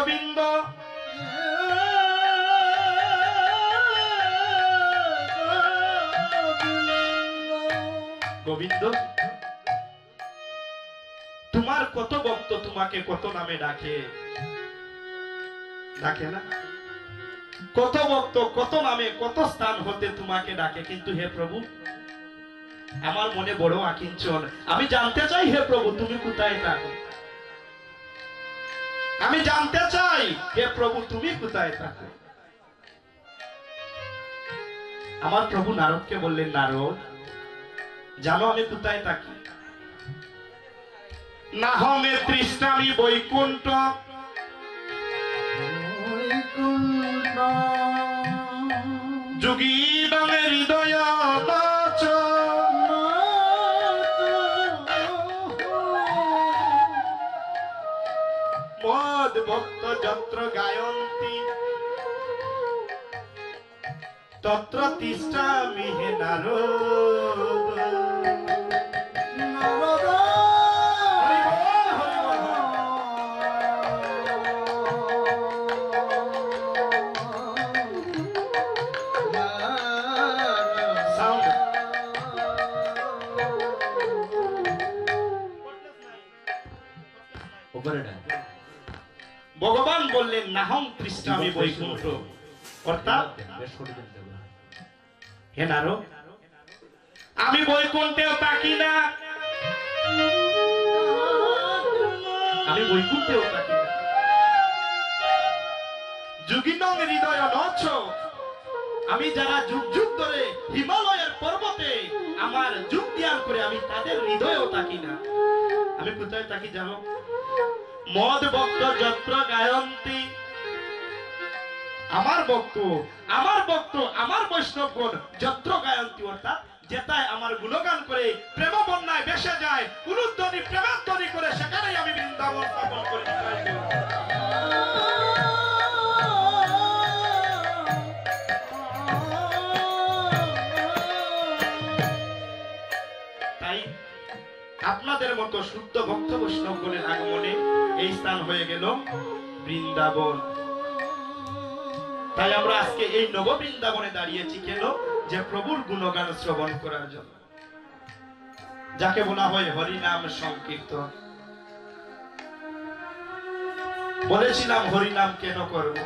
গোবিন্দ গোবিন্দ তোমার কত ভক্ত তোমাকে কত নামে ডাকে ডাকে না কত ভক্ত কত নামে কত স্থান হতে তোমাকে ডাকে কিন্তু হে প্রভু আমার মনে বড় আকিঞ্চন আমি জানতে চাই হে প্রভু তুমি কোথায় থাকো আমি জানতে চাই হে প্রভু তুমি কোথায় থাকো আমার প্রভু নারদকে বললেন নারদ জানো আমি কোথায় থাকি নাহমে তৃষ্ণামি বৈকুণ্ঠ যোগী নামে হৃদয় নাচ মদ ভক্ত যত্র গায়ন্তি তত্র তিষ্ঠামি হে নারদ ভগবান বললেন নাহং তৃষ্ণামি বৈকুণ্ঠ অর্থাৎ হে নারদ আমি বৈকুণ্ঠেও থাকি না আমি বৈকুণ্ঠেও থাকি না যোগিনং হৃদয় নচ আমি যারা যুগ যুগ ধরে হিমালয়ের পর্বতে আমার যুগ ধ্যান করে আমি তাদের হৃদয়েও থাকি না আমি কোথায় থাকি জানো মদ ভক্ত যত্র গায়ন্তি আমার ভক্ত আমার বৈষ্ণবগণ যত্র গায়ন্তি অর্থাৎ যেটায় আমার গুণগান করে প্রেম বন্যায় ভেসে যায় উলুধ্বনি প্রেমের ধ্বনি করে সেখানেই আমি বৃন্দাবন স্থাপন করি তাই আপনাদের মতো শুদ্ধ ভক্ত বৈষ্ণবগণের আগমনে এই স্থান হয়ে গেল বৃন্দাবন তাই আমরা আজকে এই নব বৃন্দাবনে দাঁড়িয়েছি কেন যে প্রভুর গুণগান শ্রবণ করার জন্য যাকে বলা হয় হরিনাম সংকীর্তন বলেছিলাম হরিনাম কেন করব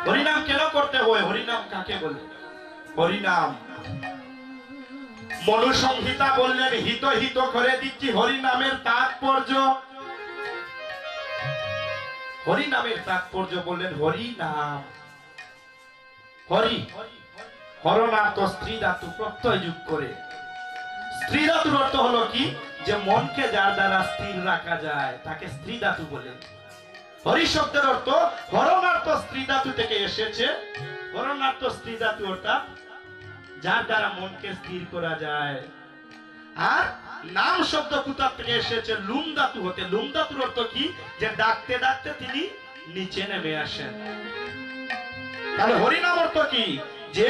হরিনাম কেন করতে হয় হরিনাম কাকে বলে হরিনাম মনুসংহিতা বললেন হিত হিত করে দিচ্ছি হরিনামের তাৎপর্য হরিনামের তাৎপর্য বললেন হরিনাম হরি হরনাথ স্ত্রী ধাতু প্রত্যয় যোগ করে স্ত্রী ধাতুর অর্থ হলো কি যে মনকে যার দ্বারা স্থির রাখা যায় তাকে স্ত্রী ধাতু বলে হরি শব্দের অর্থ হরনার্থ স্ত্রী ধাতু থেকে এসেছে হরনার্থ স্ত্রী ধাতু অর্থাৎ যার দ্বারা মনকে স্থির করা যায় আর নাম শব্দ কোথা থেকে এসেছে লুম ধাতু হতে লুম ধাতুর অর্থ কি যে ডাকতে ডাকতে তিনি নিচে নেমে আসেন তাহলে হরিনাম অর্থ কি যে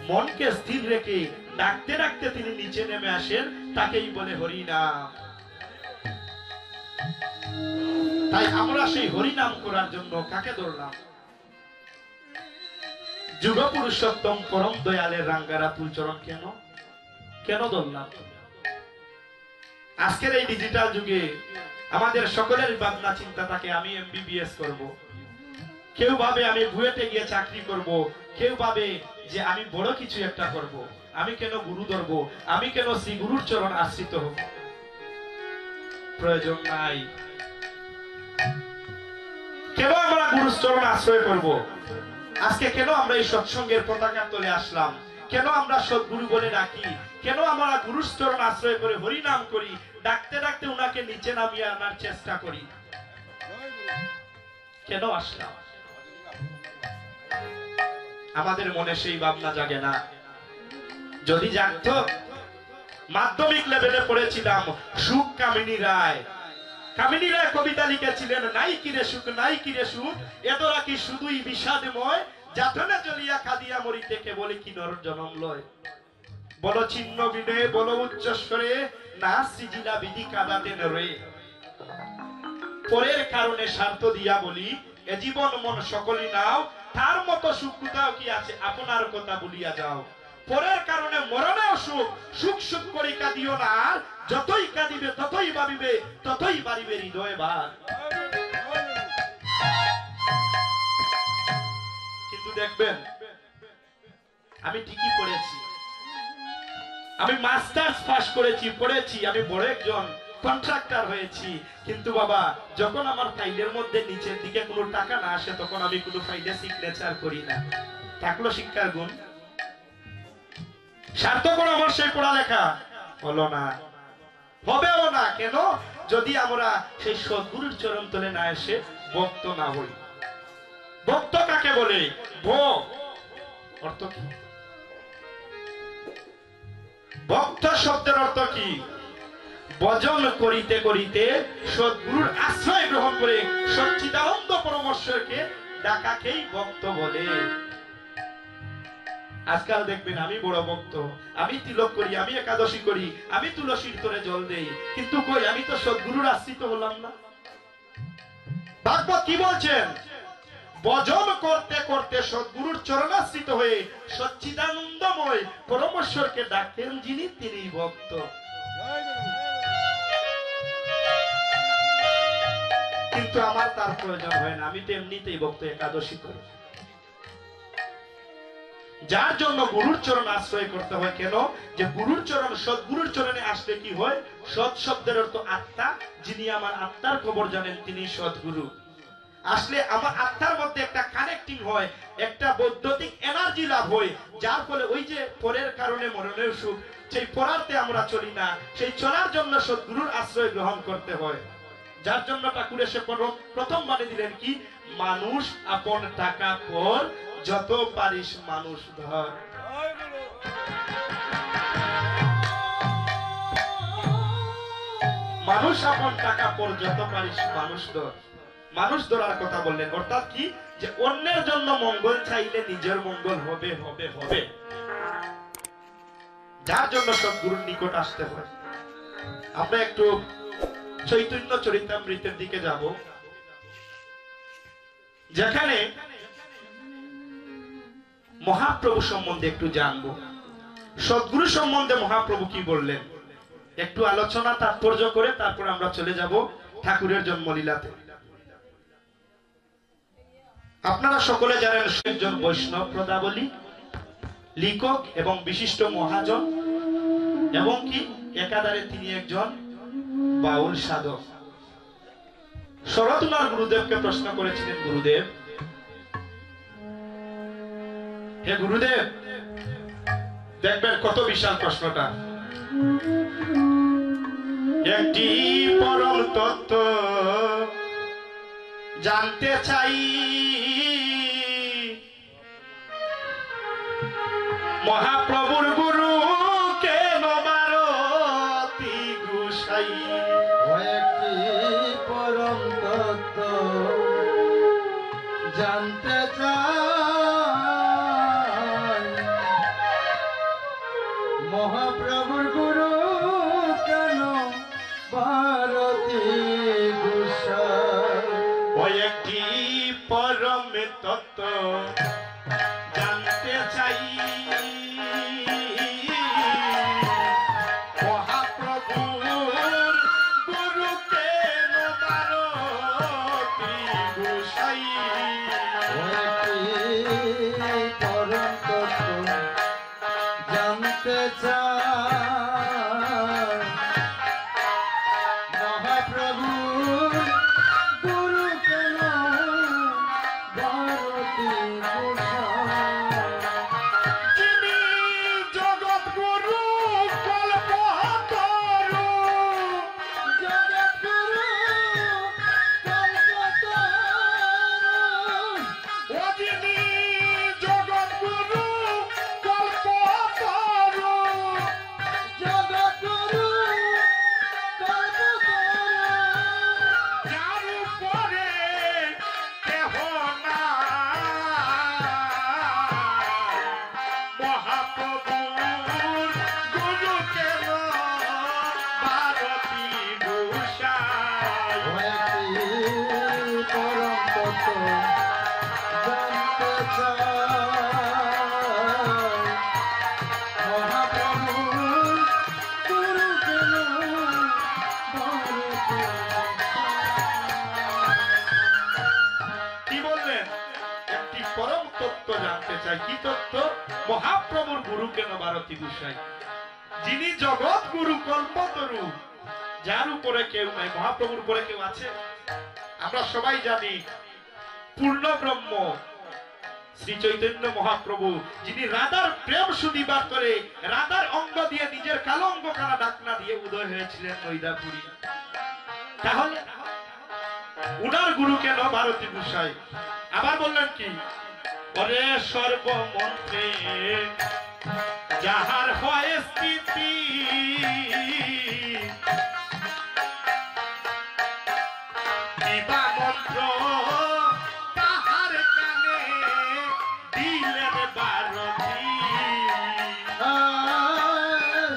মনকে স্থির রেখে ডাকতে ডাকতে তিনি নিচে নেমে আসেন তাকেই বলে হরিনাম তাই আমরা সেই হরিনাম করার জন্য কাকে ধরলাম যুগ পুরুষোত্তম পরম দয়ালের রাঙ্গারা তুলচরণ কেন কেন ধরলাম আজকের এই ডিজিটাল যুগে আমাদের সকলের ভাবনা চিন্তা থাকে আমি এমবিবিএস করব কেউ ভাবে আমি বুয়েটে গিয়ে চাকরি করব কেউ ভাবে যে আমি বড় কিছু একটা করব আমি কেন গুরু ধরব আমি কেন শ্রী গুরুর চরণ আশ্রিত হব প্রয়োজন নাই কেন আমরা গুরুর চরণ আশ্রয় করব আজকে কেন আমরা এই সৎসঙ্গের পতাকা তলে আসলাম কেন আমরা সদ্গুরু বলে ডাকি কেন আমরা গুরুর চরণ আশ্রয় করে হরিনাম করি ডাকতে ডাকতে উনাকে নিচে নামিয়ে আনার চেষ্টা করি কেন আসলাম আমাদের মনে সেই ভাবনা জাগে না যদি জাগতো মাধ্যমিক লেভেলে পড়েছিলাম সুখ কামিনী রায় কবিতা লিখেছিলেন নাই কিরে সুখ এদরা কি শুধুই বিষাদময় যাতনা জ্বলিয়া খাদিয়া মরিতে কেবলই কি নর জনম লয় বলো চিহ্ন বিনয়ে বলো উচ্চস্বরে না সৃজিলা বিধি কাদাতে নরে পরের কারণে স্বার্থ দিয়া বলি এ জীবন মন সকলই নাও, তার মতো সুখ কোথাও কি আছে, আপনার কথা বলিয়া যাও। পরের কারণে মরণেও সুখ, সুখ সুখ করি কাঁদিও না, যতই কাঁদিবে ততই ভাবিবে, ততই বাড়িবে হৃদয় ভার। কিন্তু দেখবেন আমি ঠিকই পড়েছি, আমি মাস্টার্স পাস করেছি, পড়েছি, আমি বড় একজন কন্ট্রাক্টর হয়েছি, কিন্তু বাবা যখন আমার ফাইলের মধ্যে নিচের দিকে কোনো টাকা না আসে তখন আমি কোনো ফাইলে সিগনেচার করি না। থাকলো শিক্ষার গুণ? সার্থকর আমার সেই পড়ালেখা হলো না, হবেও না। কেন? যদি আমরা সেই সদ্গুরুর চরণ তলে না এসে ভক্ত না হই। ভক্ত কাকে বলে? ভোগ অর্থ কি? ভক্ত শব্দের অর্থ কি? ভজন করিতে করিতে সদ্গুরুর আশ্রয় গ্রহণ করে সচ্চিদানন্দ পরমেশ্বরকে ডাকাকেই ভক্ত বলে। আজকাল দেখবেন আমি বড় ভক্ত, আমি তিলক করি, আমি একাদশী করি, আমি তুলসীর তরে জল দেই, কিন্তু কই আমি তো সদ্গুরুর আশ্রিত হলাম না। ভাগবত কি বলছেন? ভজন করতে করতে সদ্গুরুর চরণাশ্রিত হয়ে সচ্চিদানন্দময় পরমেশ্বরকে ডাকেন যিনি, তিনি ভক্ত। কিন্তু আমার তার প্রয়োজন হয় না, আমি তো এমনিতেই ভক্ত, একাদশী করি। যার জন্য গুরুর চরণ আশ্রয় করতে হয়। কেন? যে গুরুর চরণ, সদ্গুরুর চরণে আসলে কি হয়? সৎ শব্দের অর্থ আত্মা, যিনি আমার আত্মার খবর জানেন তিনি সদ্গুরু। আসলে আমার আত্মার মধ্যে একটা কানেক্টিং হয়, একটা বৈদ্যুতিক এনার্জি লাভ হয়, যার ফলে ওই যে পরের কারণে মরণের সুখ, সেই পড়াতে আমরা চলি না, সেই চলার জন্য সদ্গুরুর আশ্রয় গ্রহণ করতে হয়। যার জন্য ঠাকুর এসে প্রথম বাণী দিলেন কি? মানুষ আপন টাকা পর, যত পারিস মানুষ ধর। মানুষ আপন টাকা পর, যত পারিস মানুষ ধর। মানুষ ধরার কথা বললেন, অর্থাৎ কি? যে অন্যের জন্য মঙ্গল চাইলে নিজের মঙ্গল হবে হবে হবে। যার জন্য সদ্গুরুর নিকট আসতে হয়। আমরা একটু চৈতন্য চরিতামৃতের দিকে যাব, যেখানে মহাপ্রভু সম্বন্ধে একটু জানবো। সদ্গুরু সম্বন্ধে মহাপ্রভু কি বললেন একটু আলোচনা তাৎপর্য করে তারপর আমরা চলে যাব ঠাকুরের জন্মলীলাতে। আপনারা সকলে জানেন একজন বৈষ্ণব পদাবলী লিখক এবং বিশিষ্ট মহাজন, এবং কি একাধারে তিনি একজন বাউল সাধক। শরৎনাথ গুরুদেবকে প্রশ্ন করেছিলেন, গুরুদেব, হে গুরুদেব, দেখবেন কত বিশাল প্রশ্নটা, একটি পরম তত্ত্ব জানতে চাই, মহাপ্রভুর গুরু কেন ভারতী গোসাই। একটি পরম তত্ত্ব জানতে চাই, মহাপ্রভুর গুরু কেন ভারতী গোসাই। একটি পরম তত্ত্ব জানতে চাই, মহাপ্রভুর গুরু কেন ভারতী গোসাই। পরম তত্ত্ব জানতে চাই, মহাপ্রভুর গুরু কেন ভারতী গোসাই। যিনি জগৎ গুরু কল্পতরু, জগৎগুরু কল্পতরু, ও যিনি জগৎ গুরু কল্পতরু, কি তত্ত্ব? মহাপ্রভুর গুরু কেন ভারতী গোসাই, যিনি জগৎ গুরু কল্পতরু, যার উপরে কেউ নাই। মহাপ্রভুর উপরে কেউ আছে? আমরা সবাই জানি পূর্ণ ব্রহ্ম শ্রী চৈতন্য মহাপ্রভু, যিনি রাধার প্রেম সুদিবার করে রাধার অঙ্গ দিয়ে নিজের কালো অঙ্গ কানা ডাকনা দিয়ে উদয় হয়েছিলেন মৈদাপুরী। তাহলে উনার গুরু কেন ভারতী গোসাই? আবার বললেন কি, ওরে সর্বমন্ত্রে যাহার হয় স্থিতি, কিবা মন্ত্র তাহার কানে দিলেন ভারতী।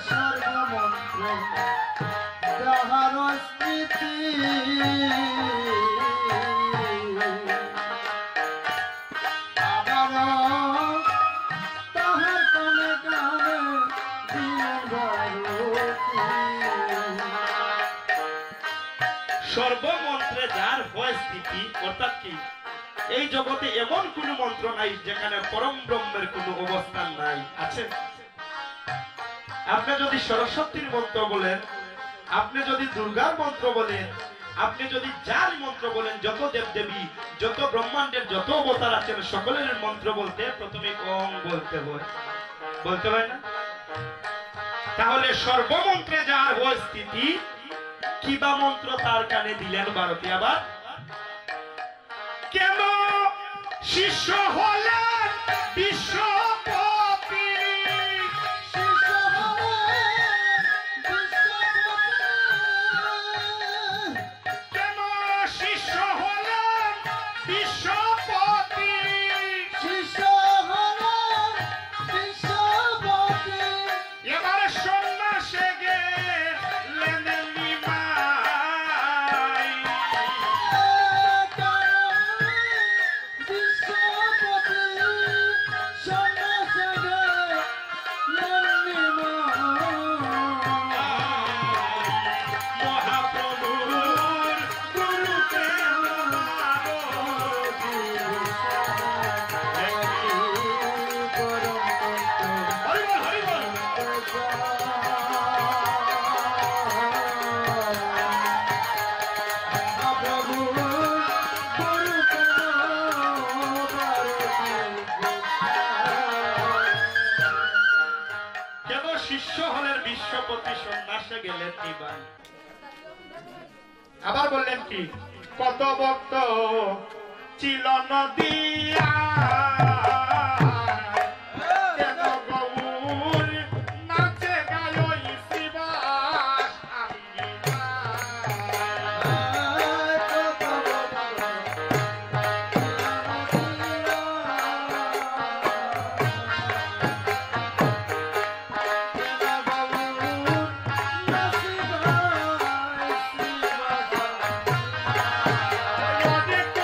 সর্বমন্ত্র যাহার স্মৃতি, সর্বমন্ত্রে যার হয় স্থিতি, অর্থাৎ কি এই জগতে এমন কোন মন্ত্র নাই যেখানে পরম ব্রহ্মের কোন অবস্থান নাই। আছে? আপনি যদি সরস্বতীর মন্ত্র বলেন, আপনি যদি দুর্গার মন্ত্র বলেন, আপনি যদি যার মন্ত্র বলেন, যত দেব দেবী, যত ব্রহ্মাণ্ডের যত অবতার আছেন, সকলের মন্ত্র বলতে প্রথমে ওম বলতে হয়, বলতে হয় না? তাহলে সর্বমন্ত্রে যার হয় স্থিতি, কিবা মন্ত্র তার কানে দিলেন ভারতী। আবার কেন শিষ্য হলেন বিশ্বপতি, কেন শিষ্য হলেন বিশ্বপতি, এবার সন্ন্যাসে গেলেন নিমাই। মহাপ্রভুর গুরু কেন ভারতী গোসাই। হরি বল, হরি বল। কেন শিষ্য হলেন বিশ্বপতি, সন্ন্যাসে গেলেন নিমাই। আবার বললেন কি, কত ভক্ত ছিল নদিয়া, কেন গৌর নাচে গায় শিবাস অনেক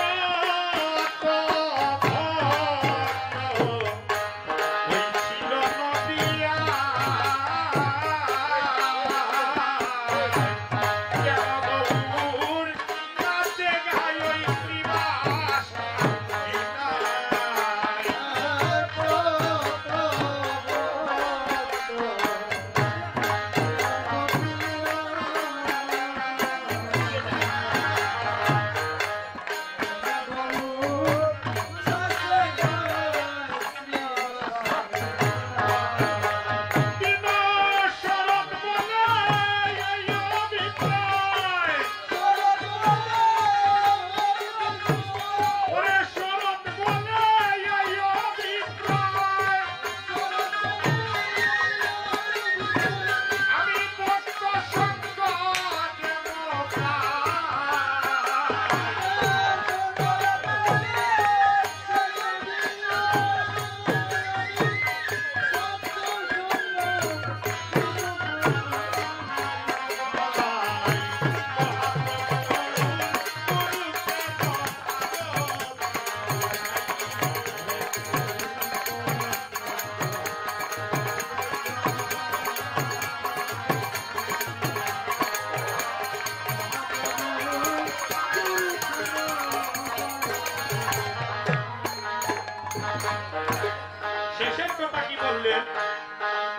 শেষের কথা কি বললেন?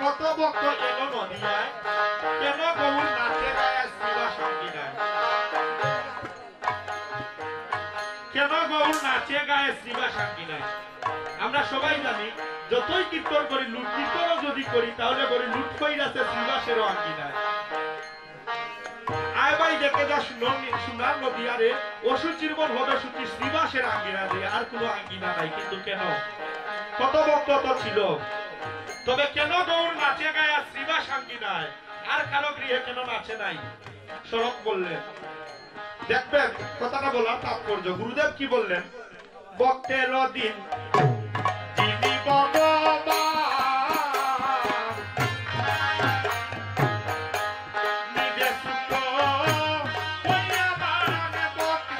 কত ভক্ত এলো নদিয়ায়, কেন গৌর নাচে গায়ে শ্রীবা সঙ্গী নাই? কেন গৌর নাচে গায়ে শ্রীবা সঙ্গী নাই? আমরা সবাই জানি যতই কীর্তন করি, লুট কীর্তনও যদি করি তাহলে বলি লুট কইরাছে শ্রীবাসেরও আঙ্গি নাই। আয় ভাই দেখে যা সোনার নদিয়ারে অসুচির মন হবে সূচি শ্রীবাসের আঙ্গিনা দিয়ে, আর কোনো আঙ্গিনা নাই। কিন্তু কেন? কত ভক্ত তো ছিল, তবে কেন গৌর নাচে গায়ে শ্রীবাস আঙ্গি নাই? আর কারো গৃহে কেন নাচে নাই? শরৎ বললেন, দেখবেন কথাটা বলার তাৎপর্য। গুরুদেব কি বললেন? ভক্তের দিন যিনি ভগবান নিবেশিত হইয়া বাড়ান ভক্তেরই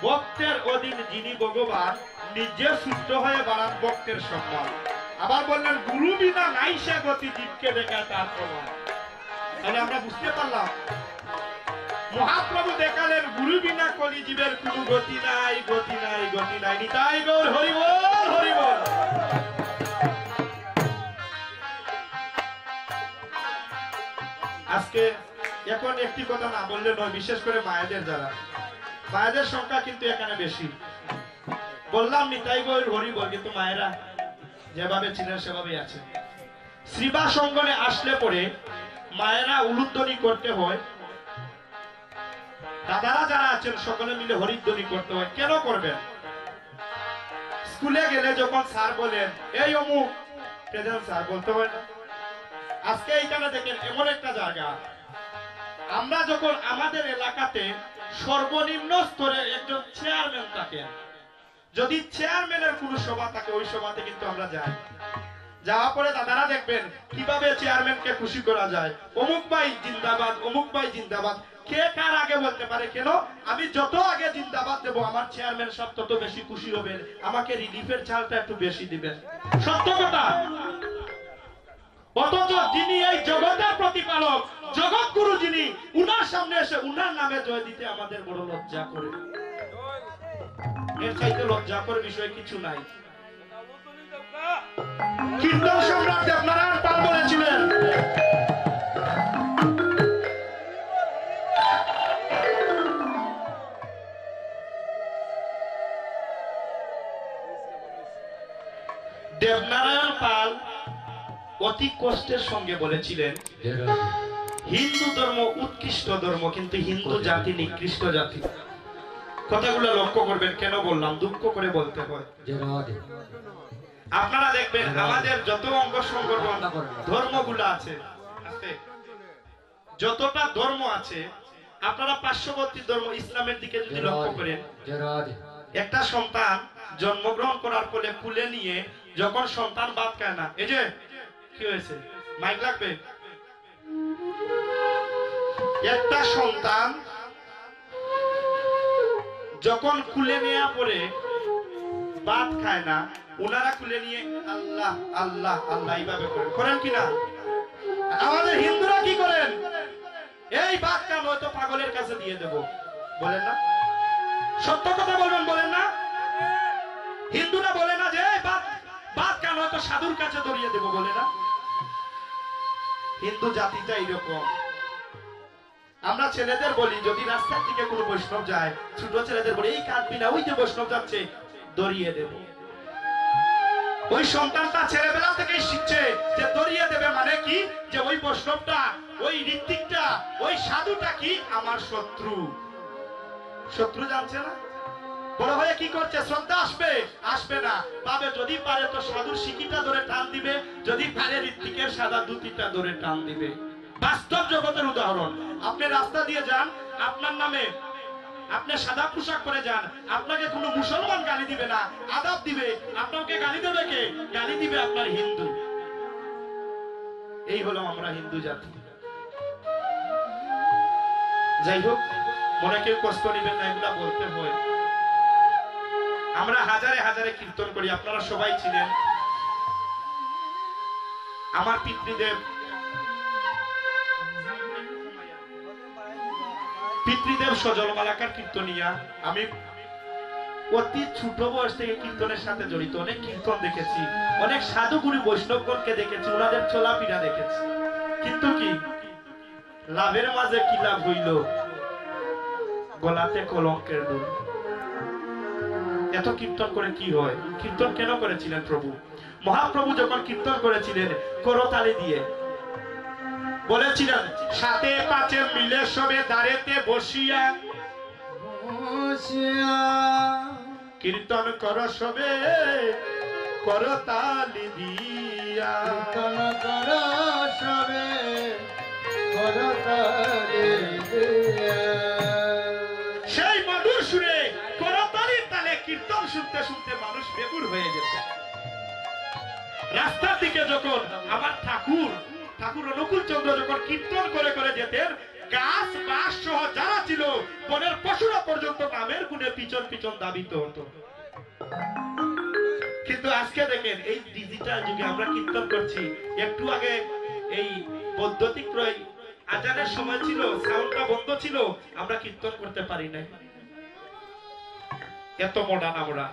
ভক্তের অধীন যিনি ভগবান নিজে শুদ্ধ হয়ে বাড়ান ভক্তের সম্মান। আবার বললেন গুরু বিনা নাই সে গতি, জীবকে দেখায় তার প্রমাণ। তাহলে আমরা বুঝতে পারলাম মহাপ্রভু দেখালেন গুরু বিনা কলি জীবের কোনো গতি নাই, গতি নাই, গতি নাই। নিতাই গৌর হরি বল, হরি বল। আজকে এখন একটি কথা না বললে নয়, বিশেষ করে মায়েদের যারা, মায়েদের সংখ্যা কিন্তু এখানে বেশি। বললাম নিতাই গৌর হরি বল, কিন্তু মায়েরা যেভাবে ছিলেন সেভাবেই আছে। শ্রীবাস অঙ্গনে আসলে পরে মায়েরা উলুধ্বনি করতে হয়, দাদারা যারা আছেন সকলে মিলে হরিধ্বনি করতে হয়। কেন করবেন? স্কুলে গেলে যখন স্যার বলেন এই অমুক প্রেজেন্ট স্যার বলতে হয় না? আজকে এইখানে দেখেন এমন একটা জায়গা, আমরা যখন আমাদের এলাকাতে সর্বনিম্ন স্তরে একজন চেয়ারম্যান থাকেন, যদি চেয়ারম্যানের কোন সভা থাকে ওই সভাতে কিন্তু আমরা যাই। যাওয়া পরে দাদারা দেখবেন কিভাবে চেয়ারম্যানকে খুশি করা যায়। অমুক ভাই জিন্দাবাদ, অমুক ভাই জিন্দাবাদ। কে কার আগে বলতে পারে? কেন? আমি যত আগে জিন্দাবাদ দেবো আমার চেয়ারম্যান সব তত বেশি খুশি হবেন, আমাকে রিলিফের চালটা একটু বেশি দিবেন। সত্য কথা। অথচ যিনি এই জগতের প্রতিপালক, জগৎ গুরু যিনি, উনার সামনে এসে উনার নামে জয় দিতে আমাদের বড় লজ্জা করে। এর চাইতে লজ্জা করার বিষয় কিছু নাই। কীর্তন সম্রাট দেবনারায়ণ পাল বলেছিলেন, দেবনারায়ণ পাল অতি কষ্টের সঙ্গে বলেছিলেন হিন্দু ধর্ম উৎকৃষ্ট ধর্ম, কিন্তু হিন্দু জাতি নিকৃষ্ট জাতি। কথাগুলো লক্ষ্য করবেন। কেন বললাম? দুঃখ করে বলতে হয়। আপনারা দেখবেন আমাদের যত অঙ্গ সংগঠন ধর্মগুলো আছে, যতটা ধর্ম আছে আপনারা পার্শ্ববর্তী ধর্ম ইসলামের দিকে যদি লক্ষ্য করেন, একটা সন্তান জন্মগ্রহণ করার ফলে কুলে নিয়ে যখন সন্তান ভাত খায় না, এই যে কি হয়েছে, মাইক লাগবে, একটা সন্তান যখন কুলে নেওয়া পরে ভাত খায় না, ওনারা কুলে নিয়ে আল্লাহ আল্লাহ আল্লাহ এইভাবে করেন কিনা? আমাদের হিন্দুরা কি করেন? এই ভাত খান হয়তো পাগলের কাছে দিয়ে দেব, বলেন না? সত্য কথা বলবেন, বলেন না? হিন্দুরা বলে না যে ভাত খান হয়তো সাধুর কাছে ধরিয়ে দেব, বলে না? হিন্দু জাতিটা এইরকম। আমরা ছেলেদের বলি, যদি রাস্তার দিকে কোনো বৈষ্ণব যায়, ছোট ছেলেদের বলি এই কাঁদবি না, ওই যে বৈষ্ণব যাচ্ছে, ধরিয়ে দেব। ওই সন্তানটা ছেলেবেলা থেকেই শিখছে যে ধরিয়ে দেবে মানে কি, যে ওই বৈষ্ণবটা, ওই ঋত্বিকটা, ওই সাধুটা কি আমার শত্রু। শত্রু জানছে না, বড় হয়ে কি করছে, শ্রদ্ধা আসবে আসবে না, পাবে যদি পারে তো সাধুর শিকিটা ধরে টান দিবে, যদি পারে ঋত্বিকের সাদা দুটিটা ধরে টান দিবে। বাস্তব জগতের উদাহরণ। আপনি রাস্তা দিয়ে যান, আপনার নামে আপনি সাদা পোশাক পরে যান, আপনাকে কোনো মুসলমান গালি দিবে না, আদাব দিবে। আপনাকে গালি দেবে কে? গালি দিবে আপনার হিন্দু। এই হলো আমরা হিন্দু জাতি। যাই হোক, মনে কেউ কষ্ট নেবেন না, এগুলা বলতে হয়। আমরা হাজারে হাজারে কীর্তন করি, আপনারা সবাই ছিলেন। আমার পিতৃদেব সজল মালাকার কীর্তনিয়া। আমি অতি ছোট বয়স থেকে কীর্তনের সাথে জড়িত, অনেক কীর্তন দেখেছি, অনেক সাধুগুরু বৈষ্ণবগণকে দেখেছি, ওনাদের চলাফেরা দেখেছি। কিন্তু কি লাভের মাঝে কি লাভ হইল? গলাতে কলঙ্কের দুল। এত কীর্তন করে কি হয়? কীর্তন কেন করেছিলেন প্রভু? মহাপ্রভু যখন কীর্তন করেছিলেন করতালি দিয়ে বলেছিলেন, সাথে পাঁচে মিলে সবে দাঁড়েতে বসিয়া কীর্তন কর সবে করতালি দিয়া, কীর্তন কর সবে করতালি দিয়া। সেই মধুর সুরে করতালির তালে কীর্তন শুনতে শুনতে মানুষ বেগুর হয়ে যেত। রাস্তার দিকে যখন আমার ঠাকুর অনুকূল চন্দ্র যখন কীর্তন করে করে যেতেন, গাছ বাস সহ যারা ছিল বনের পশুরা পর্যন্ত নামের গুণে পিছন পিছন দাবিত হতো। কিন্তু আজকে দেখেন, এই ডিজিটাল যুগে আমরা কীর্তন করছি। একটু আগে এই বৈদ্যুতিক আজানের সময় ছিল, সাউন্ডটা বন্ধ ছিল, আমরা কীর্তন করতে পারি না। এত মডার্ন আমরা,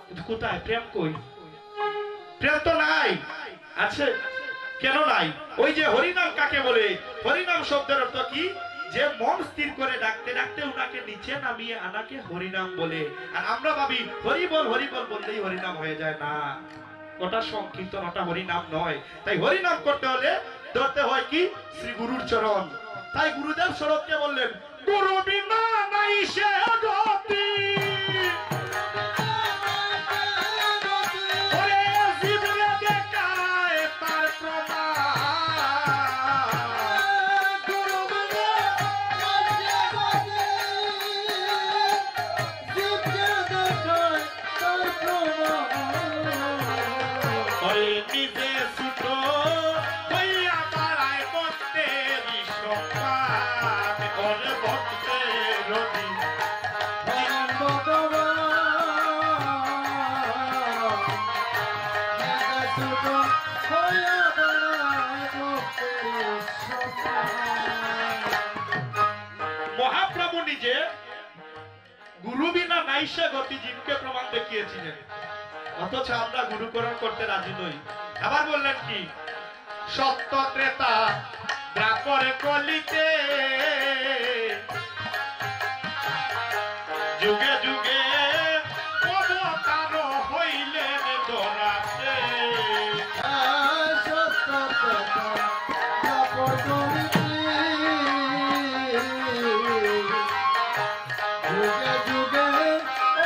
কিন্তু কোথায় প্রেম? কই প্রেম? তো নাই। আছে কেন নাই? ওই যে হরিনাম কাকে বলে? হরিনাম শব্দের অর্থ কি? যে মন স্থির করে ডাকতে ডাকতে উনাকে নিচে নামিয়ে আনাকে হরিনাম বলে। আর আমরা ভাবি হরিবল হরিবল বললেই হরিনাম হয়ে যায়। না, ওটা সংকীর্তন, ওটা হরিনাম নয়। তাই হরিনাম করতে হলে ধরতে হয় কি? শ্রী গুরুর চরণ। তাই গুরুদেব শরৎকে বললেন, গুরু বিনা নাই সে গতি, মহাপ্রভু নিজে গুরু বিনা নাইসে গতি জীবকে প্রমাণ দেখিয়েছিলেন, অথচ আমরা গুরুকরণ করতে রাজি নই। আবার বললেন কি? সত্য ত্রেতা দ্বাপর কলিতে যুগে যুগে অবতার হইলেন ধরাতে। সত্য ত্রেতা দ্বাপর কলিতে যুগে যুগে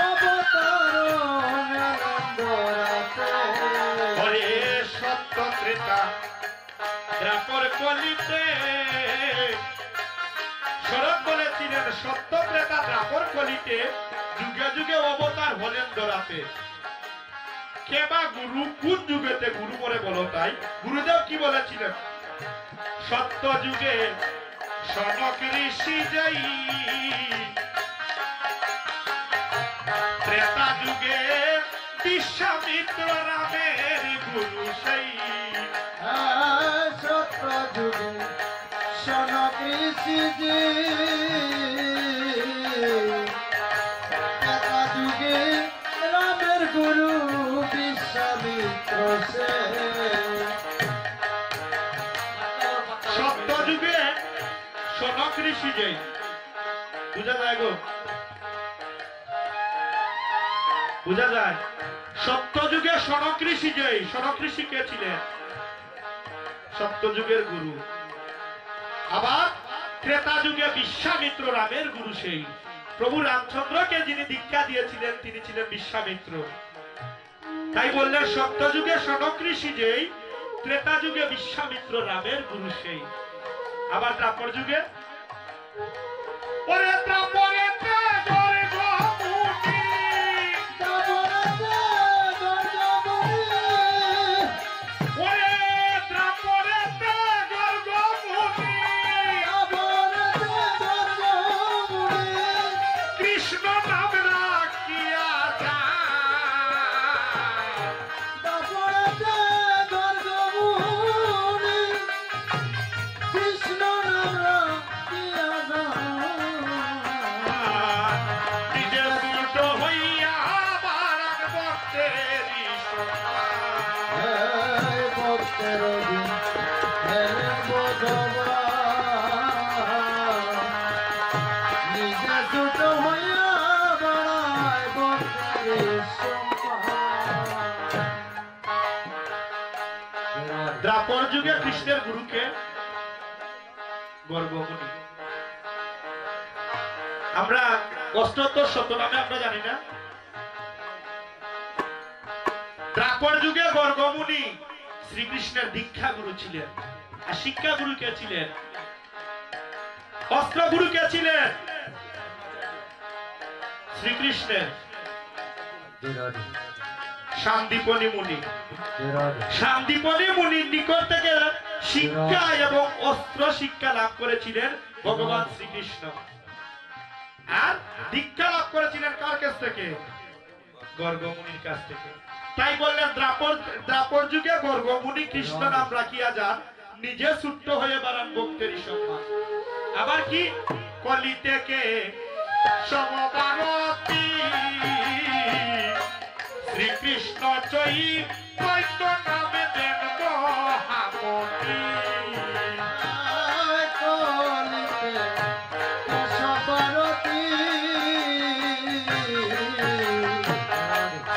অবতার হইলেন ধরাতে। হরে সত্য ত্রেতা দ্বাপর কলিতে। শরৎ বলেছিল বললেন সত্য ত্রেতা দ্বাপর কলিতে যুগে যুগে অবতার হলেন ধরাতে। কে বা গুরু কোন যুগেতে গুরু বলে বলো তাই? গুরুদেব কি বলেছিলেন? সত্য যুগে সনক ঋষি যাই, ত্রেতা যুগে বিশ্বামিত্র রামের গুরু সেই। সত্য যুগে সনক ঋষি জি, ত্রেতা যুগে রামের গুরু বিশ্বামিত্র সে। সত্য যুগে সনক ঋষি যাই, বুঝা যায় গো? বুঝা যায়? সত্য যুগে সনক ঋষি যাই। সনক ঋষি কে ছিলেন? সত্য যুগের গুরু। আবার ত্রেতা যুগে বিশ্বামিত্র রামের গুরু সেই। প্রভু রামচন্দ্রকে যিনি দীক্ষা দিয়েছিলেন তিনি ছিলেন বিশ্বামিত্র। তাই বললেন সত্য যুগে সনক ঋষি যেই, ত্রেতা যুগে বিশ্বামিত্র রামের গুরু সেই। আবার দ্বাপর যুগে ওরে দ্বাপরেতে গর্গমুনি, ওরে দ্বাপরেতে গর্গমুনি, কৃষ্ণ নাম রাখিয়া নিজে দুষ্ট হইয়া বারাক ভক্তেরি নিজে ছোট হইয়া বাড়ায় ভক্তের সম্মান। দ্বাপর যুগে কৃষ্ণের গুরুকে গর্গমুনি। আমরা অষ্টোত্তর শত নামে আমরা জানি না। দ্বাপর যুগে গর্গমুনি শ্রীকৃষ্ণের দীক্ষা গুরু ছিলেন। আর শিক্ষা গুরু কে ছিলেন? অস্ত্র গুরু কে ছিলেন? শ্রীকৃষ্ণের শান্তিপনি মুনি। শান্তিপনি মুনির নিকট থেকে শিক্ষা এবং অস্ত্র শিক্ষা লাভ করেছিলেন ভগবান শ্রীকৃষ্ণ। আর দীক্ষা লাভ করেছিলেন কার কাছ থেকে? গর্গমুনির কাছ থেকে। তাই বললেন দ্বাপর যুগে গর্গমুনি কৃষ্ণ নাম রাখিয়া যান, নিজে ছুট্ট হয়ে বাড়ান ভক্তেরই সম্মান। আবার কি? কলি থেকে সমভারতী শ্রীকৃষ্ণ চৈতন্য নামে দেন মহামতি।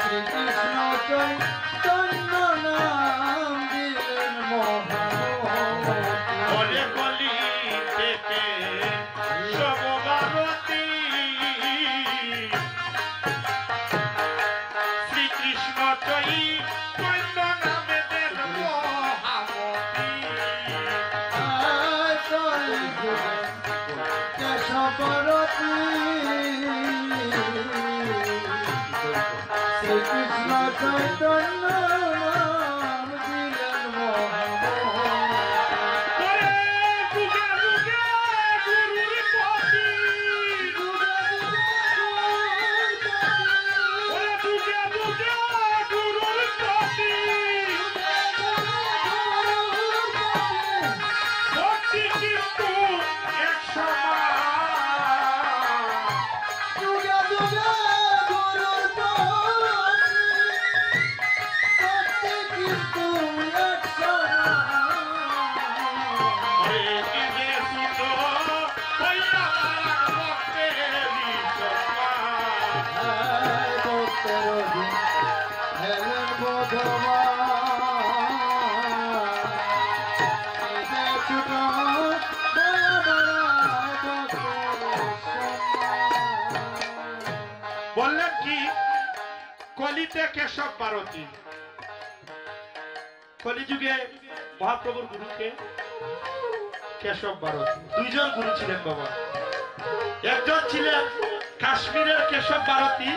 শ্রীকৃষ্ণ চৈতন্য নাম দিলেন মহামতি। ওরে কলি থেকে সমভারতী শ্রীকৃষ্ণ চৈতন্য নামে দেন মহামতি। কেশবরতী শ্রীকৃষ্ণ চৈতন্য নাম দিলেন মহামতি। ওরে যুগে যুগে গুরুর পতি, ওরে যুগে যুগে গুরুর পতি, ভক্তি কিন্তু এক সমান। যুগে যুগে গুরুর ভক্তি কিন্তু এক সমান। ওরে নিজে সুত হইয়া বারাক ভক্তেরি সম্মান। বললেন কি? কলিতে কেশব ভারতী। কলিযুগে মহাপ্রভুর গুরুকে কেশব ভারতী। দুইজন গুরু ছিলেন বাবা। একজন ছিলেন কাশ্মীরের কেশব ভারতী,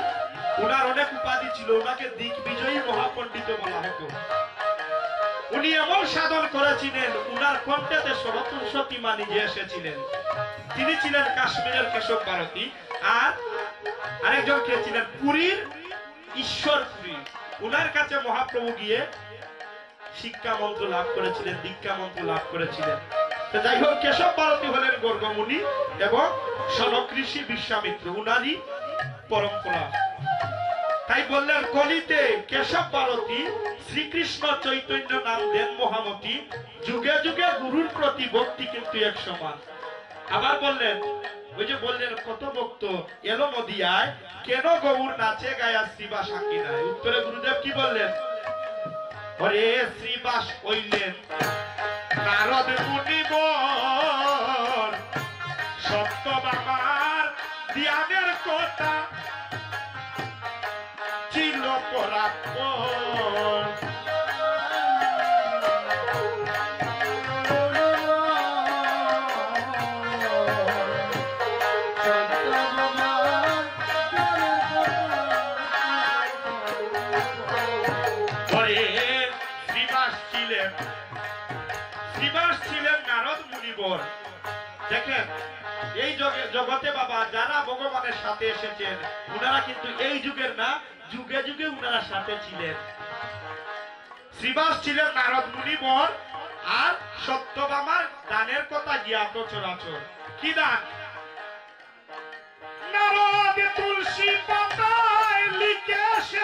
উনার অনেক উপাধি ছিল, উনাকে দিগ্বিজয়ী মহাপণ্ডিত বলা হতো। উনি এমন সাধন করেছিলেন, উনার কণ্ঠেতে সরস্বতী মা নিজে এসেছিলেন। তিনি ছিলেন কাশ্মীরের কেশব ভারতী। আর আরেকজন কে ছিলেন পুরীর ঈশ্বরপুরী, উনার কাছে মহাপ্রভু গিয়ে শিক্ষা মন্ত্র লাভ করেছিলেন, দীক্ষা মন্ত্র লাভ করেছিলেন। তো যাই হোক, কেশব ভারতী হলেন গর্গমুনি এবং সনক ঋষি বিশ্বামিত্র উনারই পরম্পরা। তাই বললেন কলিতে কেশব ভারতী শ্রীকৃষ্ণ চৈতন্য নাম দেন মহামতি, যুগে যুগে গুরুর প্রতি ভক্তি কিন্তু এক সমান। আবার বললেন, ওই যে বললেন কত ভক্ত এলো মদিয়ায়, কেন গৌর নাচে গায়া শ্রীবাস আঁকি নাই? উত্তরে গুরুদেব কি বললেন? হরে শ্রীবাস হইলেন নারদ মুনিবর, সত্যবামার ধ্যানের কথা ছিল পরাৎপর। শ্রীবাস ছিলেন নারদ মুনিবর। দেখেন, এই জগতে বাবা যারা ভগবানের সাথে এসেছেন, উনারা কিন্তু এই যুগের না, যুগে যুগে উনারা সাথে ছিলেন। শ্রীবাস ছিলেন নারদ মুনিবর, আর সত্যভামার দানের কথা জ্ঞাত চরাচর। কি দান? নারদ তুলসী পাতায় লিখেছে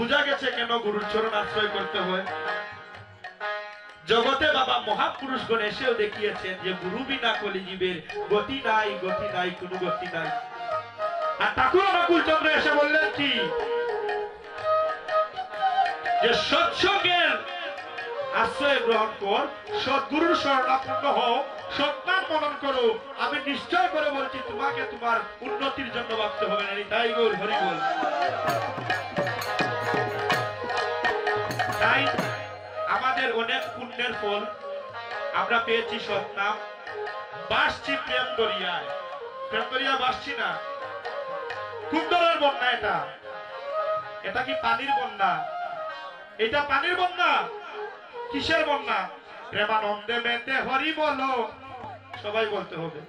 বুঝা গেছে কেন গুরুর চরণ আশ্রয় করতে হয়। জগতে বাবা মহাপুরুষগণ এসেও দেখিয়েছেন যে গুরু বিনা কলিজীবের গতি নাই, গতি নাই, কোনো গতি নাই। আর ঠাকুর অনুকূল চন্দ্র এসে বললেন কি, যে সৎসঙ্গের আশ্রয় গ্রহণ কর, সদ্গুরুর শরণাপন্ন হও, সৎনাম মনন করো। আমি নিশ্চয় করে বলছি, তোমাকে তোমার উন্নতির জন্য ভাবতে হবে না। তাই গোল হরি বল। তাই আমাদের অনেক পুণ্যের ফল আমরা পেয়েছি সৎনাম। বাসছি প্রেম দরিয়ায়, প্রেম দরিয়া বাসছি না। খুব দরের বন্যা এটা, এটা কি পানির বন্যা? এটা পানির বন্যা? কিসের বন্যা? প্রেমানন্দে মেতে হরি বলো, সবাই বলতে হবে।